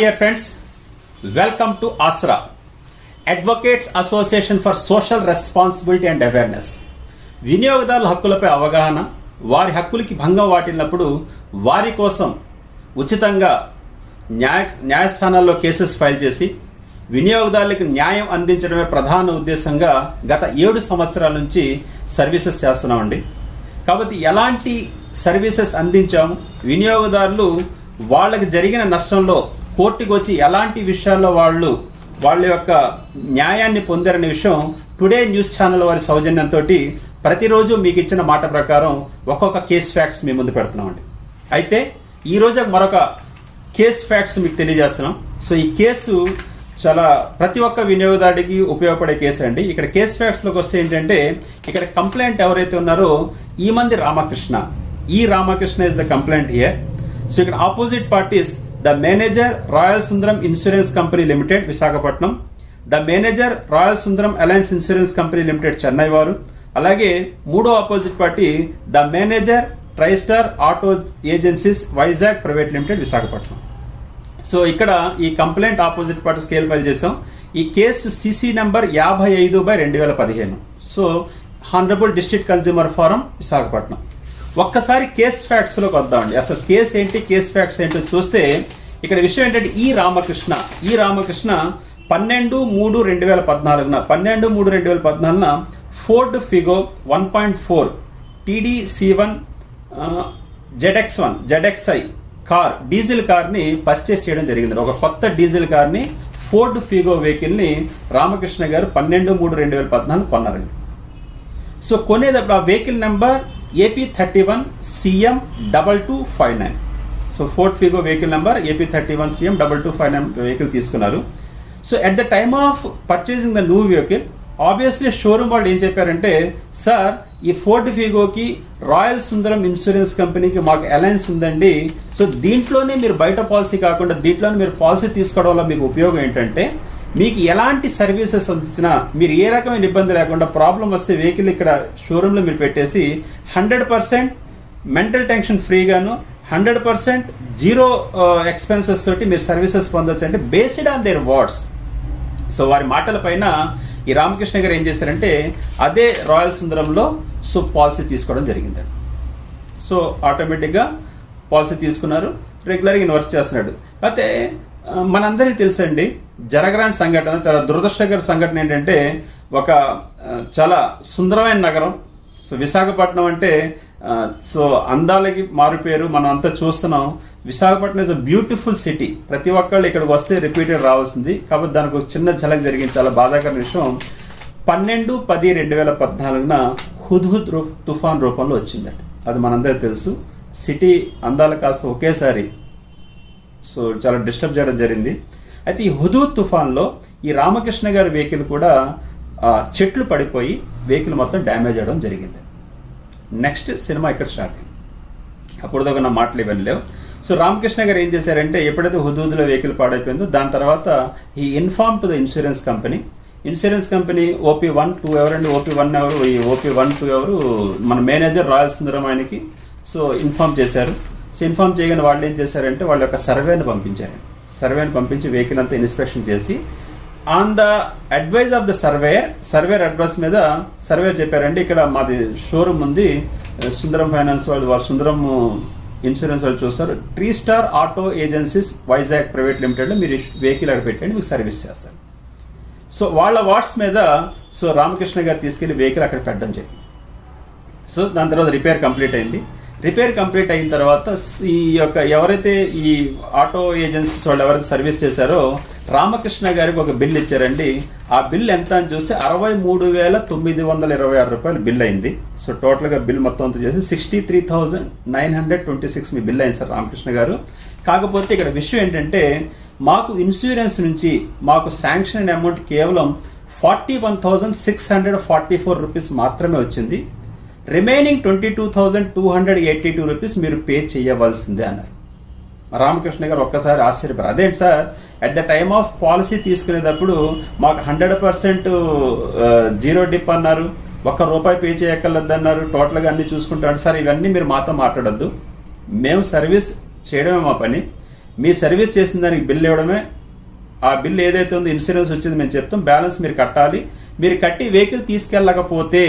dear friends, welcome to ASRA, Advocates Association for Social Responsibility and Awareness. వినియోగదారుల హక్కులపై అవగాహన, వారి హక్కులకి భంగం వాటిల్లినప్పుడు వారి కోసం ఉచితంగా న్యాయస్థానాల్లో కేసెస్ ఫైల్ చేసి వినియోగదారులకు న్యాయం అందించడమే ప్రధాన ఉద్దేశంగా గత 7 సంవత్సరాల నుంచి సర్వీసెస్ చేస్తున్నామండి. కాబట్టి ఎలాంటి సర్వీసెస్ అందించాము, వినియోగదారులు వాళ్ళకి జరిగిన నష్టంలో కోర్టుకు వచ్చి ఎలాంటి విషయాల్లో వాళ్ళ యొక్క న్యాయాన్ని పొందారనే విషయం టుడే న్యూస్ ఛానల్ వారి సౌజన్యంతో ప్రతిరోజు మీకు ఇచ్చిన మాట ప్రకారం ఒక్కొక్క కేస్ ఫ్యాక్ట్స్ మీ ముందు పెడుతున్నామండి. అయితే ఈ రోజు మరొక కేస్ ఫ్యాక్ట్స్ మీకు తెలియజేస్తున్నాం. సో ఈ కేసు చాలా ప్రతి ఒక్క వినియోగదారుడికి ఉపయోగపడే కేసు అండి. ఇక్కడ కేస్ ఫ్యాక్ట్స్ లోకి వస్తే ఏంటంటే, ఇక్కడ కంప్లైంట్ ఎవరైతే ఉన్నారో ఈ మంది రామకృష్ణ, ఈ Ramakrishna is the complaint here. So ఇక్కడ opposite parties the manager Royal Sundaram insurance company limited Visakhapatnam, the manager Royal Sundaram alliance insurance company limited Chennai వారు, అలాగే మూడో opposite party the manager Tristar auto agencies Vizag private limited Visakhapatnam. So ఇక్కడ ఈ కంప్లైంట్ ఆపోజిట్ పార్టీ స్కేల్ file చేసాం. ఈ case CC number 55/2015. So honourable district consumer forum Visakhapatnam. ఒక్కసారి case facts లోకి వద్దామండి. అసలు కేసు ఏంటి, కేస్ ఫ్యాక్ట్స్ ఏంటో చూస్తే ఇక్కడ విషయం ఏంటంటే, ఈ Ramakrishna 12/3/2014 Ford Figo 1.4 TD-C1 ZX1 car, diesel car ని పర్చేస్ చేయడం జరిగింది. ఒక కొత్త డీజిల్ కార్ ని, ఫోర్డ్ ఫిగో వెహికల్ ని రామకృష్ణ గారు 12/3/2014 కొన్నారండి. సో కొనేటప్పుడు ఆ vehicle number AP31 CM 2259. So Ford Figo vehicle number AP31 CM 2259 vehicle తీసుకున్నారు. So at the time of purchasing the new vehicle, obviously showroom వాళ్ళు ఏం చెప్పారంటే, సార్ ఈ ఫోర్డ్ ఫిగోకి రాయల్ సుందరం ఇన్సూరెన్స్ కంపెనీకి మాకు అలయన్స్ ఉందండి. సో దీంట్లోనే మీరు బయట పాలసీ కాకుండా దీంట్లోనే మీరు పాలసీ తీసుకోవడం వల్ల మీకు ఉపయోగం ఏంటంటే, మీకు ఎలాంటి సర్వీసెస్ అందించినా మీరు ఏ రకమైన ఇబ్బంది లేకుండా, ప్రాబ్లం వస్తే వెహికల్ ఇక్కడ షోరూంలో మీరు పెట్టేసి 100% మెంటల్ టెన్షన్ ఫ్రీగాను 100% జీరో ఎక్స్పెన్సెస్ తోటి మీరు సర్వీసెస్ పొందొచ్చు అంటే based on their words. So వారి మాటల పైన ఈ రామకృష్ణ గారు ఏం చేశారంటే, అదే రాయల్ సుందరంలో సో పాలసీ తీసుకోవడం జరిగిందండి. సో ఆటోమేటిక్గా పాలసీ తీసుకున్నారు, రెగ్యులర్గా ఈయన వర్క్ చేస్తున్నాడు. అయితే మనందరికీ తెలుసండి, జరగరాని సంఘటన, చాలా దురదృష్టకర సంఘటన ఏంటంటే, ఒక చాలా సుందరమైన నగరం. సో విశాఖపట్నం అంటే సో అందాలకి మారుపేరు, మనం అంతా చూస్తున్నాం. Visakhapatnam is a beautiful city. ప్రతి ఒక్కళ్ళు ఇక్కడికి వస్తే రిపీటెడ్ రావాల్సింది. కాబట్టి దానికి ఒక చిన్న ఝలక్ జరిగింది. చాలా బాధాకరమైన విషయం, 12/10/2014 హుద్హుద్ తుఫాన్ రూపంలో వచ్చిందండి. అది మనందరికీ తెలుసు. సిటీ అందాలు కాస్త ఒకేసారి సో చాలా డిస్టర్బ్ చేయడం జరిగింది. అయితే ఈ హుదూద్ తుఫాన్లో ఈ రామకృష్ణ గారి వెహికల్ కూడా చెట్లు పడిపోయి వెహికల్ మొత్తం డ్యామేజ్ అవడం జరిగింది. నెక్స్ట్ సినిమా ఇక్కడ స్టార్ట్ అయింది. అప్పుడు దాకా నా మాటలు ఇవన్నీ లేవు. సో రామకృష్ణ గారు ఏం చేశారంటే, ఎప్పుడైతే హుదూద్లో వెహికల్ పాడైపోయిందో దాని తర్వాత ఈ inform to the insurance company. Insurance company OP1 2 ఎవరండి, OP1 ఎవరు, ఈ OP1 2 ఎవరు, మన మేనేజర్ రాయల్ సుందరం ఆయనకి సో ఇన్ఫార్మ్ చేశారు. సో ఇన్ఫార్మ్ చేయగానే వాళ్ళు ఏం చేశారంటే, వాళ్ళ యొక్క సర్వేని పంపించి వెహికల్ అంతా ఇన్స్పెక్షన్ చేసి, on the advise of the surveyor advice మీద సర్వేయర్ చెప్పారండి, ఇక్కడ మాది షోరూమ్ ఉంది, సుందరం ఫైనాన్స్ వాళ్ళు సుందరం ఇన్సూరెన్స్ వాళ్ళు చూస్తారు, Tristar auto agencies Vizag private limited లో మీరు వెహికల్ అక్కడ పెట్టండి, మీకు సర్వీస్ చేస్తారు. సో వాళ్ళ వాట్స్ మీద సో రామకృష్ణ గారు తీసుకెళ్లి వెహికల్ అక్కడ పెట్టడం జరిగింది. సో దాని తర్వాత రిపేర్ కంప్లీట్ అయింది. రిపేర్ కంప్లీట్ అయిన తర్వాత ఈ యొక్క ఎవరైతే ఈ ఆటో ఏజెన్సీస్ వాళ్ళు ఎవరైతే సర్వీస్ చేశారో రామకృష్ణ గారికి ఒక బిల్ ఇచ్చారండి. ఆ బిల్ ఎంత అని చూస్తే 63,926 రూపాయలు బిల్ అయింది. సో టోటల్ గా బిల్ మొత్తం అంతా చేసి 63,926 మీ బిల్ అయింది సార్ రామకృష్ణ గారు. కాకపోతే ఇక్కడ విషయం ఏంటంటే, మాకు ఇన్సూరెన్స్ నుంచి మాకు శాంక్షన్ అమౌంట్ కేవలం 41,644 రూపీస్ మాత్రమే వచ్చింది. రిమైనింగ్ 22,282 రూపీస్ మీరు పే చేయవలసిందే అన్నారు. రామకృష్ణ గారు ఒక్కసారి ఆశ్చర్యపోయారు. అదేంటి sir, at the time of policy తీసుకునేటప్పుడు మాకు 100% జీరో డిప్ అన్నారు, ₹1 పే చేయక్కర్లేదు అన్నారు, టోటల్ గా అన్ని చూసుకుంటారు. సార్ ఇవన్నీ మీరు మాతో మాట్లాడొద్దు, మేము సర్వీస్ చేయడమే మా పని, మీ సర్వీస్ చేసిన దానికి బిల్ ఇవ్వడమే. ఆ బిల్ ఏదైతే ఉందో ఇన్సూరెన్స్ వచ్చింది మేము చెప్తాం, బ్యాలెన్స్ మీరు కట్టాలి. మీరు కట్టి వెహికల్ తీసుకెళ్ళకపోతే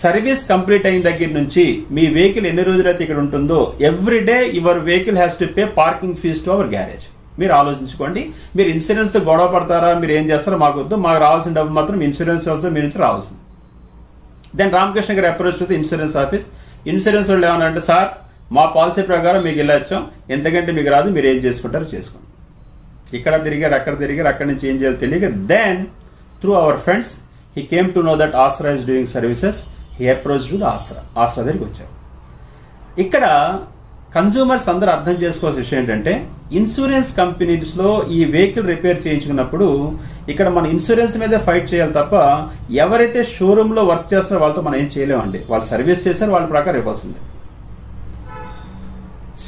సర్వీస్ కంప్లీట్ అయిన దగ్గర నుంచి మీ వెహికల్ ఎన్ని రోజులైతే ఇక్కడ ఉంటుందో every day your vehicle has to pay parking fees to our garage. మీరు ఆలోచించుకోండి, మీరు ఇన్సూరెన్స్ తో గొడవ పడతారా, మీరు ఏం చేస్తారో మాకు వద్దు, మాకు రావాల్సిన డబ్బు మాత్రం ఇన్సూరెన్స్ వ్యవస్థ మీ నుంచి రావాల్సింది. దెన్ రామకృష్ణ గారు approach to insurance office. Insurance వాళ్ళు ఏమన్నారంటే, సార్ మా పాలసీ ప్రకారం మీకు ఇలా ఇచ్చాం, ఎంతకంటే మీకు రాదు, మీరు ఏం చేసుకుంటారో చేసుకోండి. ఇక్కడ తిరిగారు, అక్కడ తిరిగారు, అక్కడి నుంచి ఏం చేయాలో తెలియక then through our friends he came to know that Aasra is doing services. He approach to the Aasra దగ్గరికి వచ్చారు. ఇక్కడ కన్స్యూమర్స్ అందరూ అర్థం చేసుకోవాల్సిన విషయం ఏంటంటే, ఇన్సూరెన్స్ కంపెనీస్ లో ఈ వెహికల్ రిపేర్ చేయించుకున్నప్పుడు ఇక్కడ మన ఇన్సూరెన్స్ మీద ఫైట్ చేయాలి తప్ప ఎవరైతే షోరూమ్ లో వర్క్ చేస్తారో వాళ్ళతో మనం ఏం చేయలేమండి. వాళ్ళు సర్వీస్ చేశారు, వాళ్ళ ప్రకారం ఇవ్వాల్సిందే.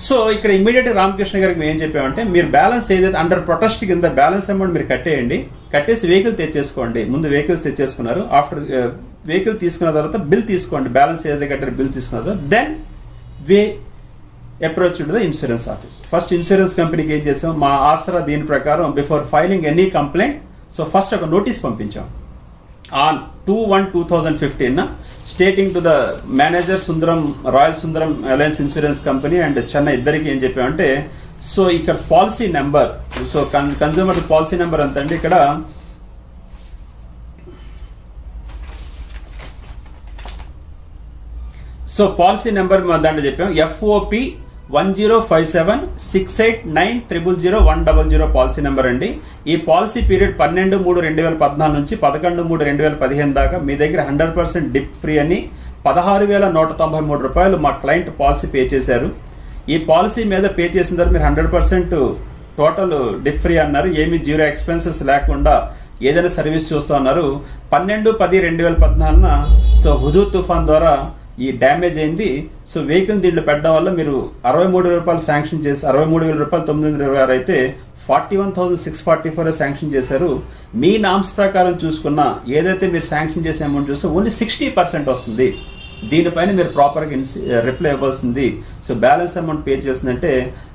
సో ఇక్కడ ఇమీడియట్ రామకృష్ణ గారికి మేము ఏం చెప్పామంటే, మీరు బ్యాలెన్స్ ఏదైతే అండర్ ప్రొటెస్ట్ కింద బ్యాలెన్స్ అమౌంట్ మీరు కట్టేయండి, కట్టేసి వెహికల్ తెచ్చేసుకోండి. ముందు వెహికల్స్ తెచ్చేసుకున్నారు, ఆఫ్టర్ వెహికల్ తీసుకున్న తర్వాత బిల్ తీసుకోండి, బ్యాలెన్స్ ఏదైతే కట్టారో బిల్ తీసుకున్న తర్వాత then we approach to the insurance office. First insurance కంపెనీకి ఏం చేసాం, మా ఆసరా దీని ప్రకారం before filing any complaint, so first ఒక నోటీస్ పంపించాం on 2/1/2015 stating to the manager Sundaram, Royal Sundaram alliance insurance Company and Chennai ఇద్దరికి ఏం చెప్పామంటే, సో ఇక్కడ policy number, so consumer policy number ఎంత అండి, ఇక్కడ సో పాలసీ నెంబర్ దాంట్లో చెప్పాం FOP 105768900100 పాలసీ నెంబర్ అండి. ఈ పాలసీ పీరియడ్ 12/3/2014 నుంచి 11/3/2015 దాకా మీ దగ్గర 100% డిప్ ఫ్రీ అని 16,193 రూపాయలు మా క్లయింట్ పాలసీ పే చేశారు. ఈ పాలసీ మీద పే చేసిన తర్వాత మీరు 100% టోటల్ డిప్ ఫ్రీ అన్నారు, ఏమి జీరో ఎక్స్పెన్సెస్ లేకుండా ఏదైనా సర్వీస్ చూస్తూ అన్నారు. 12/10/2014 సో హుదూద్ తుఫాన్ ద్వారా ఈ డ్యామేజ్ అయింది. సో వెహికల్ దీంట్లో పెట్టడం వల్ల మీరు 63 రూపాయలు శాంక్షన్ చేసి 63,000 రూపాయలు 926 అయితే 41,644 శాంక్షన్ చేశారు. మీ నామ్స్ ప్రకారం చూసుకున్న ఏదైతే మీరు శాంక్షన్ చేసే అమౌంట్ చూస్తే ఓన్లీ 60% వస్తుంది. దీనిపైన మీరు ప్రాపర్ గా రిప్లై ఇవ్వాల్సింది. సో బ్యాలెన్స్ అమౌంట్ పే చేస్తుందంటే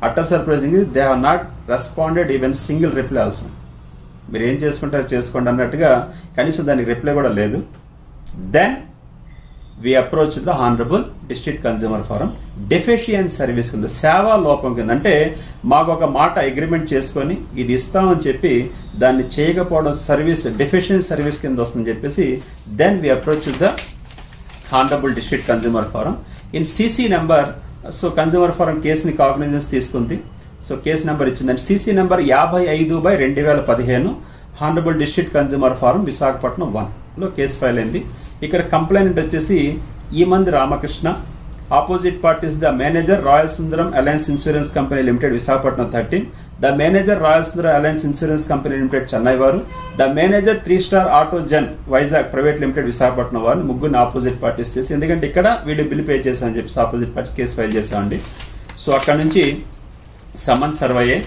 utter surprising they have not responded even single reply also. మీరు ఏం చేసుకుంటారో చేసుకోండి అన్నట్టుగా కనీసం దానికి రిప్లై కూడా లేదు. Then we approach the Honorable District Consumer Forum. Deficiency service కింద, సేవా లోపం కింద, అంటే మాకు ఒక మాట అగ్రిమెంట్ చేసుకొని ఇది ఇస్తామని చెప్పి దాన్ని చేయకపోవడం సర్వీస్ డెఫిషియన్స్ సర్వీస్ కింద వస్తుందని చెప్పేసి then we approach the honourable district consumer forum in CC number. So consumer forum కేసుని కాగ్నిజెన్స్ తీసుకుంది. సో కేసు నెంబర్ ఇచ్చిందండి, CC number 55/2015 honourable district consumer forum Visakhapatnam 1లో కేసు ఫైల్ అయింది. ఇక్కడ కంప్లైంట్ వచ్చేసి Emandi Ramakrishna, opposite parties the manager Royal Sundaram alliance insurance company limited Visakhapatnam 13, the manager Royal Sundaram alliance insurance company limited Chennai వారు, the manager 3 star auto Jan Vizag private limited Visakhapatnam వారు. ముగ్గురిని opposite parties చేసి, ఎందుకంటే ఇక్కడ వీళ్ళు బిల్ పే చేశామని చెప్పి ఆపోజిట్ పార్టీస్ కేసు ఫైల్ చేశామండి. సో అక్కడ నుంచి సమన్ సర్వ్ అయ్యాయి.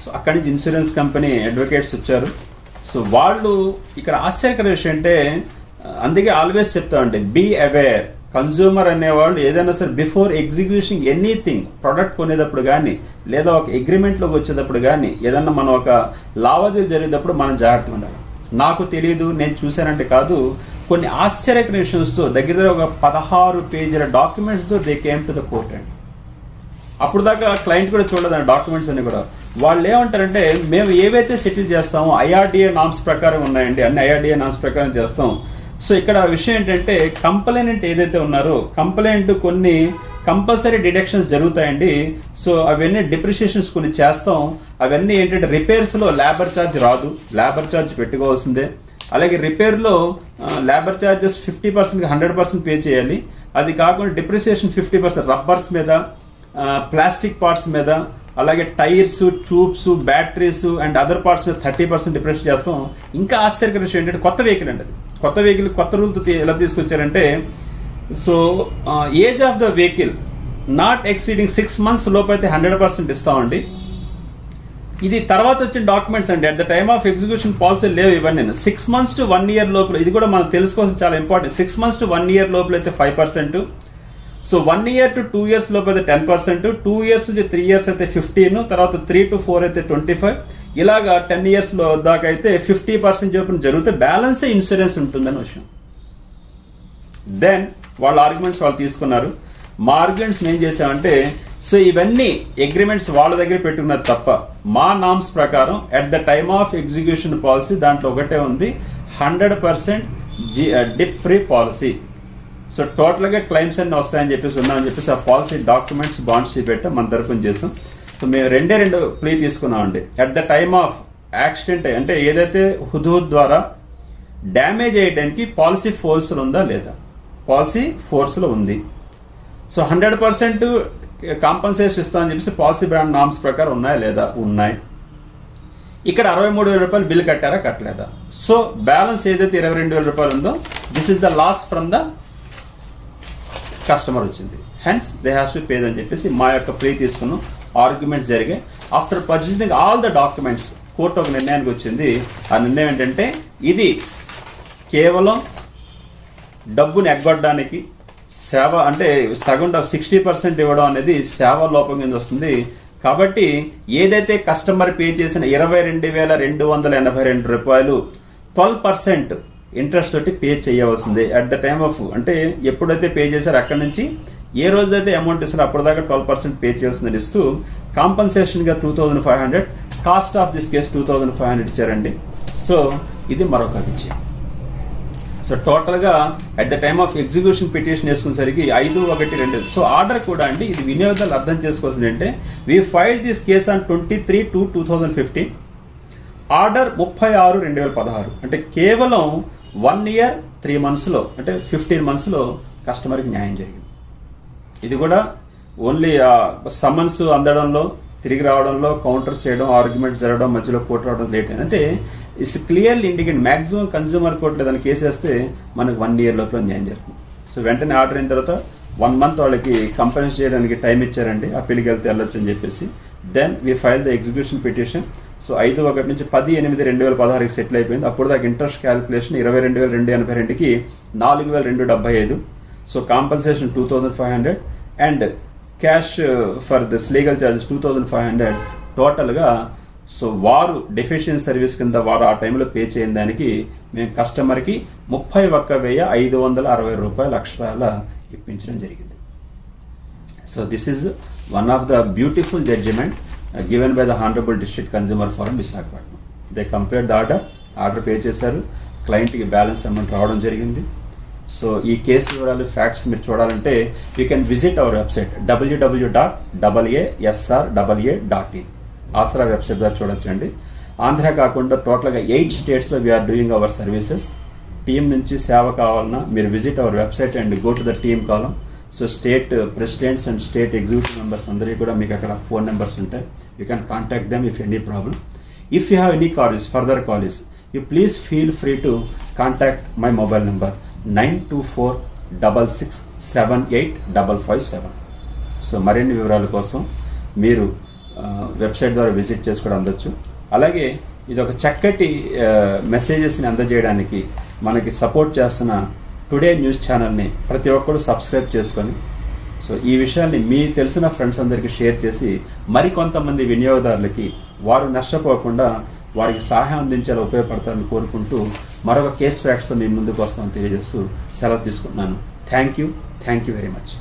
సో అక్కడి నుంచి ఇన్సూరెన్స్ కంపెనీ అడ్వకేట్స్ వచ్చారు. సో వాళ్ళు ఇక్కడ ఆశ్చర్యకర విషయం అంటే, అందుకే ఆల్వేస్ చెప్తామండి, బీ అవేర్. కన్స్యూమర్ అనేవాళ్ళు ఏదైనా సరే బిఫోర్ ఎగ్జిక్యూషన్ ఎనీథింగ్, ప్రొడక్ట్ కొనేటప్పుడు కానీ లేదా ఒక అగ్రిమెంట్ లోకి వచ్చేటప్పుడు కానీ ఏదన్నా మనం ఒక లావాదేవీలు జరిగేటప్పుడు మనం జాగ్రత్తగా ఉండాలి. నాకు తెలియదు, నేను చూశానంటే కాదు, కొన్ని ఆశ్చర్యకర విషయంతో దగ్గర ఒక 16 పేజీల డాక్యుమెంట్స్ తో they came to the court అండి. అప్పుడు దాకా క్లయింట్ కూడా చూడలేదు డాక్యుమెంట్స్ అన్ని కూడా. వాళ్ళు ఏమంటారంటే, మేము ఏవైతే సెటిల్ చేస్తామో IRDA నామ్స్ ప్రకారం ఉన్నాయండి, అన్ని IRDA నామ్స్ ప్రకారం చేస్తాం. సో ఇక్కడ విషయం ఏంటంటే, కంప్లైంట్ ఏదైతే ఉన్నారో కంప్లైంట్ కొన్ని కంపల్సరీ డిడక్షన్స్ జరుగుతాయండి. సో అవన్నీ డిప్రిషియేషన్స్ కొన్ని చేస్తాం. అవన్నీ ఏంటంటే, రిపేర్స్ లో లేబర్ ఛార్జ్ రాదు, లేబర్ ఛార్జ్ పెట్టుకోవాల్సిందే. అలాగే రిపేర్ లో లేబర్ ఛార్జెస్ 50% 100% పే చేయాలి. అది కాకుండా డిప్రిసియేషన్ 50% రబ్బర్స్ మీద, ప్లాస్టిక్ పార్ట్స్ మీద, అలాగే tyres, tubes, batteries and other parts మీద 30% డిప్రెషన్ చేస్తాం. ఇంకా ఆశ్చర్యకర విషయం ఏంటంటే, కొత్త వెహికల్ అండి, అది కొత్త వెహికల్ కొత్త రూల్తో ఎలా తీసుకొచ్చారంటే, so age of the vehicle not exceeding 6 months లోపు అయితే 100% ఇస్తామండి. ఇది తర్వాత వచ్చిన డాక్యుమెంట్స్ అండి, at the time of execution policy లేవు ఇవన్నీ. 6 months to 1 year లోపల, ఇది కూడా మనం తెలుసుకోవాల్సిన చాలా ఇంపార్టెంట్. 6 months to 1 year లోపల అయితే 5%. సో 1 year to 2 years లోపు అయితే 10%, 2 years to 3 years అయితే 15, తర్వాత 3 to 4 అయితే 25, ఇలాగా 10 years లో దాకా అయితే 50% చొప్పున జరిగితే బ్యాలెన్సే ఇన్సూరెన్స్ ఉంటుందని విషయం. దెన్ వాళ్ళ ఆర్గ్యుమెంట్స్ వాళ్ళు తీసుకున్నారు. మా ఆర్గ్యుమెంట్స్ ఏం చేసామంటే, సో ఇవన్నీ అగ్రిమెంట్స్ వాళ్ళ దగ్గర పెట్టుకున్నది తప్ప మా నామ్స్ ప్రకారం at the time of execution policy దాంట్లో ఒకటే ఉంది, 100% dip free policy. So total గా క్లైమ్స్ అన్ని వస్తాయని చెప్పేసి ఉన్నామని చెప్పేసి ఆ పాలసీ డాక్యుమెంట్స్ బాండ్స్ పెట్టాం, మన తరపున చేసాం. సో మేము రెండు ప్లీ తీసుకున్నామండి. At the time of accident అంటే ఏదైతే హుదూద్ ద్వారా డ్యామేజ్ అయ్యడానికి పాలసీ ఫోర్స్ లో ఉందా లేదా, పాలసీ ఫోర్స్ లో ఉంది. సో 100% కాంపన్సేషన్ ఇస్తామని చెప్పేసి పాలసీ బ్రాండ్ నామ్స్ ప్రకారం ఉన్నాయా లేదా, ఉన్నాయి. ఇక్కడ 63,000 రూపాయలు బిల్ కట్టారా, కట్టలేదా. సో బ్యాలెన్స్ ఏదైతే 22,000 రూపాయలు ఉందో this is the loss from the customer వచ్చింది, hence they have to pay అని చెప్పేసి మా యొక్క ప్లీ తీసుకున్నాం. ఆర్గ్యుమెంట్స్ జరిగాయి. After purchasing all the documents court ఒక నిర్ణయానికి వచ్చింది. ఆ నిర్ణయం ఏంటంటే ఇది కేవలం డబ్బుని ఎగ్గొట్టడానికి సేవ అంటే సగం 60% ఇవ్వడం అనేది సేవ లోపం కింద వస్తుంది. కాబట్టి ఏదైతే కస్టమర్ పే చేసిన 22,282 రూపాయలు 12% ఇంట్రెస్ట్ తోటి పే చేయవలసింది అట్ ద టైమ్ ఆఫ్, అంటే ఎప్పుడైతే పే చేశారో అక్కడి నుంచి ఏ రోజైతే అమౌంట్ ఇస్తారో అప్పటిదాకా 12% పే చేయాల్సింది ఇస్తూ కాంపన్సేషన్ గా 2,500, కాస్ట్ ఆఫ్ దిస్ కేసు 2,500 ఇచ్చారండి. సో ఇది మరొక విషయం. సో టోటల్ గా at the time of execution petition వేసుకునేసరికి 5/1/2. సో ఆర్డర్ కూడా అండి ఇది వినియోగదారులు అర్థం చేసుకోవాల్సింది అంటే we file this case on 23/2/2015, order 36/2016. అంటే కేవలం 1 year 3 months లో అంటే 15 months లో కస్టమర్కి న్యాయం జరిగింది. ఇది కూడా ఓన్లీ సమన్స్ అందడంలో, తిరిగి రావడంలో, కౌంటర్స్ చేయడం, ఆర్గ్యుమెంట్ జరగడం, మధ్యలో కోర్టు రావడం లేట్ అయింది. అంటే it's clearly indicate maximum consumer కోర్టులో ఏదైనా కేసు వేస్తే మనకు 1 year లోపల న్యాయం జరుగుతుంది. సో వెంటనే ఆర్డర్ అయిన తర్వాత 1 month వాళ్ళకి కంపెనీస్ చేయడానికి టైం ఇచ్చారండి, అప్పీల్కి వెళ్తే వెళ్ళొచ్చు అని చెప్పేసి. Then we file the execution petition. So 5/1 నుంచి 10/8/2016 సెటిల్ అయిపోయింది. అప్పుడు దాకా ఇంట్రెస్ట్ క్యాలిక్యులేషన్ 22,282కి 4,275. So compensation 2,500 and cash for this legal charges 2,500 total గా. సో వారు డెఫిషియన్సీ సర్వీస్ కింద వారు ఆ టైంలో పే చేయని దానికి మేము కస్టమర్ కి 31,560 రూపాయలు అక్షరాల ఇప్పించడం జరిగింది. So this is one of the beautiful judgement given by the Honorable District Consumer Forum, Visakhapatnam. They compared the order pay చేశారు, క్లయింట్కి బ్యాలెన్స్ అమౌంట్ రావడం జరిగింది. సో ఈ కేసు వివరాలు ఫ్యాక్ట్స్ మీరు చూడాలంటే you can visit our website www.asraa.in. Aasara website ద్వారా చూడొచ్చండి. ఆంధ్ర కాకుండా టోటల్గా 8 states we are doing our services. Team నుంచి సేవ కావాలన్నా మీరు visit our website and go to the team column. So state presidents and state executive members అందరికీ కూడా మీకు అక్కడ ఫోన్ నెంబర్స్ ఉంటాయి. You can contact them if any problem. If you have any calls, further calls, you please feel free to contact my mobile number 9246678557. So మరిన్ని వివరాల కోసం మీరు website ద్వారా విజిట్ చేసి కూడా అందొచ్చు. అలాగే ఇది ఒక చక్కటి మెసేజెస్ని అందజేయడానికి మనకి సపోర్ట్ చేస్తున్న టుడే న్యూస్ ఛానల్ని ప్రతి ఒక్కరు సబ్స్క్రైబ్ చేసుకొని, సో ఈ విషయాన్ని మీ తెలిసిన ఫ్రెండ్స్ అందరికీ షేర్ చేసి మరికొంతమంది వినియోగదారులకి వారు నష్టపోకుండా వారికి సహాయం అందించేలా ఉపయోగపడతారని కోరుకుంటూ మరొక కేస్ ఫ్యాక్ట్స్తో మీ ముందుకు వస్తామని తెలియజేస్తూ సెలవు తీసుకుంటున్నాను. Thank you very much.